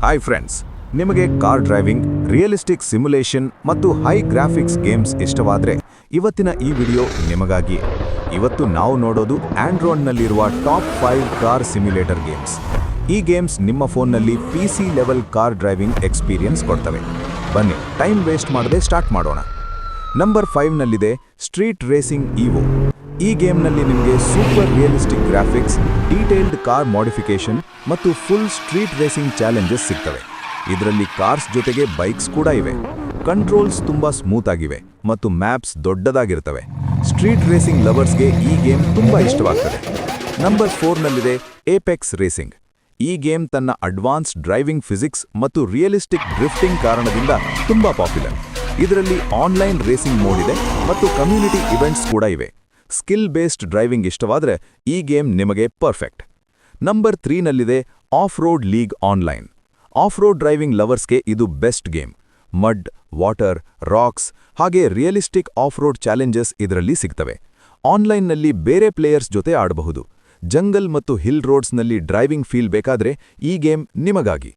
Hi friends, ನಿಮಗೆ car driving, realistic simulation ಮತ್ತು high graphics games ಇಷ್ಟವಾದರೆ ಇವತ್ತಿನ ಈ ವಿಡಿಯೋ ನಿಮಗಾಗಿ. ಇವತ್ತು ನಾವು ನೋಡೋದು ಆಂಡ್ರಾಯ್ಡ್ನಲ್ಲಿರುವ ಟಾಪ್ 5 ಕಾರ್ ಸಿಮ್ಯುಲೇಟರ್ ಗೇಮ್ಸ್. ಈ ಗೇಮ್ಸ್ ನಿಮ್ಮ ಫೋನ್ನಲ್ಲಿ PC level car driving experience ಕೊಡ್ತವೆ. ಬನ್ನಿ ಟೈಮ್ ವೇಸ್ಟ್ ಮಾಡದೆ ಸ್ಟಾರ್ಟ್ ಮಾಡೋಣ. ನಂಬರ್ 5ನಲ್ಲಿದೆ ಸ್ಟ್ರೀಟ್ ರೇಸಿಂಗ್ ಈವೋ. ಈ ಗೇಮ್ನಲ್ಲಿ ನಿಮಗೆ super realistic graphics, detailed car modification ಮತ್ತು ಫುಲ್ ಸ್ಟ್ರೀಟ್ ರೇಸಿಂಗ್ ಚಾಲೆಂಜಸ್ ಸಿಗ್ತವೆ. ಇದರಲ್ಲಿ ಕಾರ್ಸ್ ಜೊತೆಗೆ ಬೈಕ್ಸ್ ಕೂಡ ಇವೆ. ಕಂಟ್ರೋಲ್ಸ್ ತುಂಬಾ ಸ್ಮೂತ್ ಆಗಿವೆ ಮತ್ತು ಮ್ಯಾಪ್ಸ್ ದೊಡ್ಡದಾಗಿರ್ತವೆ. ಸ್ಟ್ರೀಟ್ ರೇಸಿಂಗ್ ಲವರ್ಸ್ಗೆ ಈ ಗೇಮ್ ತುಂಬಾ ಇಷ್ಟವಾಗ್ತದೆ. ನಂಬರ್ 4ನಲ್ಲಿದೆ ಏಪೆಕ್ಸ್ ರೇಸಿಂಗ್. ಈ ಗೇಮ್ ತನ್ನ ಅಡ್ವಾನ್ಸ್ ಡ್ರೈವಿಂಗ್ ಫಿಸಿಕ್ಸ್ ಮತ್ತು ರಿಯಲಿಸ್ಟಿಕ್ ಡ್ರಿಫ್ಟಿಂಗ್ ಕಾರಣದಿಂದ ತುಂಬಾ ಪಾಪ್ಯುಲರ್. ಇದರಲ್ಲಿ ಆನ್ಲೈನ್ ರೇಸಿಂಗ್ ಮೋಡ್ ಇದೆ ಮತ್ತು ಕಮ್ಯುನಿಟಿ ಇವೆಂಟ್ಸ್ ಕೂಡ ಇವೆ. ಸ್ಕಿಲ್ ಬೇಸ್ಡ್ ಡ್ರೈವಿಂಗ್ ಇಷ್ಟವಾದರೆ ಈ ಗೇಮ್ ನಿಮಗೆ ಪರ್ಫೆಕ್ಟ್. ನಂಬರ್ 3ನಲ್ಲಿದೆ off road league online. Off road driving ಲವರ್ಸ್ಗೆ ಇದು best game. Mud, water, rocks ಹಾಗೆ ರಿಯಲಿಸ್ಟಿಕ್ ಆಫ್ ರೋಡ್ ಚಾಲೆಂಜಸ್ ಇದರಲ್ಲಿ ಸಿಗ್ತವೆ. ಆನ್ಲೈನ್ನಲ್ಲಿ ಬೇರೆ ಪ್ಲೇಯರ್ಸ್ ಜೊತೆ ಆಡಬಹುದು. ಜಂಗಲ್ ಮತ್ತು ಹಿಲ್ ರೋಡ್ಸ್ನಲ್ಲಿ ಡ್ರೈವಿಂಗ್ ಫೀಲ್ ಬೇಕಾದರೆ ಈ ಗೇಮ್ ನಿಮಗಾಗಿ.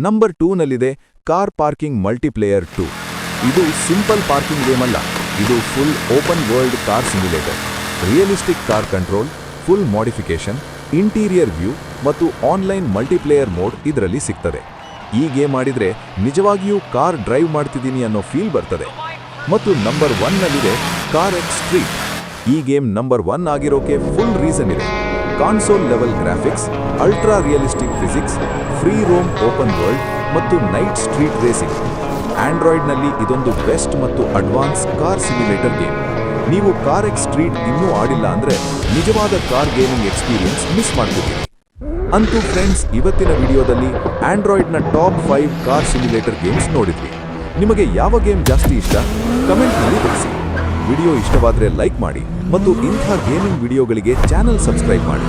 ನಂಬರ್ 2ನಲ್ಲಿದೆ ಕಾರ್ ಪಾರ್ಕಿಂಗ್ ಮಲ್ಟಿಪ್ಲೇಯರ್ 2. ಇದು ಸಿಂಪಲ್ ಪಾರ್ಕಿಂಗ್ ಗೇಮ್ ಅಲ್ಲ, ಇದು full open world car simulator. Realistic car control, full modification, interior view ಮತ್ತು ಆನ್ಲೈನ್ ಮಲ್ಟಿಪ್ಲೇಯರ್ ಮೋಡ್ ಇದರಲ್ಲಿ ಸಿಗ್ತದೆ. ಈ ಗೇಮ್ ಆಡಿದ್ರೆ ನಿಜವಾಗಿಯೂ ಕಾರ್ ಡ್ರೈವ್ ಮಾಡ್ತಿದ್ದೀನಿ ಅನ್ನೋ ಫೀಲ್ ಬರ್ತದೆ. ಮತ್ತು ನಂಬರ್ 1ನಲ್ಲಿದೆ ಕಾರ್ ಎಕ್ಸ್ ಸ್ಟ್ರೀಟ್. ಈ ಗೇಮ್ ನಂಬರ್ 1 ಆಗಿರೋಕೆ ಫುಲ್ ರೀಸನ್ ಇದೆ. Console level graphics, ultra realistic physics, free roam open world ಮತ್ತು ನೈಟ್ ಸ್ಟ್ರೀಟ್ ರೇಸಿಂಗ್. ಆಂಡ್ರಾಯ್ಡ್ನಲ್ಲಿ ಇದೊಂದು ಬೆಸ್ಟ್ ಮತ್ತು ಅಡ್ವಾನ್ಸ್ ಕಾರ್ ಸಿಮ್ಯುಲೇಟರ್ ಗೇಮ್. ನೀವು ಕಾರ್ ಎಕ್ಸ್ ಸ್ಟ್ರೀಟ್ ಇನ್ನೂ ಆಡಿಲ್ಲ ಅಂದ್ರೆ ನಿಜವಾದ ಕಾರ್ ಗೇಮಿಂಗ್ ಎಕ್ಸ್ಪೀರಿಯನ್ಸ್ ಮಿಸ್ ಮಾಡ್ತಿದ್ದೀರಿ. ಅಂತೂ ಫ್ರೆಂಡ್ಸ್, ಇವತ್ತಿನ ವಿಡಿಯೋದಲ್ಲಿ ಆಂಡ್ರಾಯ್ಡ್ನ ಟಾಪ್ 5 ಕಾರ್ ಸಿಮ್ಯುಲೇಟರ್ ಗೇಮ್ಸ್ ನೋಡಿದ್ವಿ. ನಿಮಗೆ ಯಾವ ಗೇಮ್ ಜಾಸ್ತಿ ಇಷ್ಟ ಕಮೆಂಟ್ನಲ್ಲಿ ತಿಳಿಸಿ. ವಿಡಿಯೋ ಇಷ್ಟವಾದರೆ ಲೈಕ್ ಮಾಡಿ ಮತ್ತು ಇಂಥ ಗೇಮಿಂಗ್ ವಿಡಿಯೋಗಳಿಗೆ ಚಾನೆಲ್ ಸಬ್ಸ್ಕ್ರೈಬ್ ಮಾಡಿ.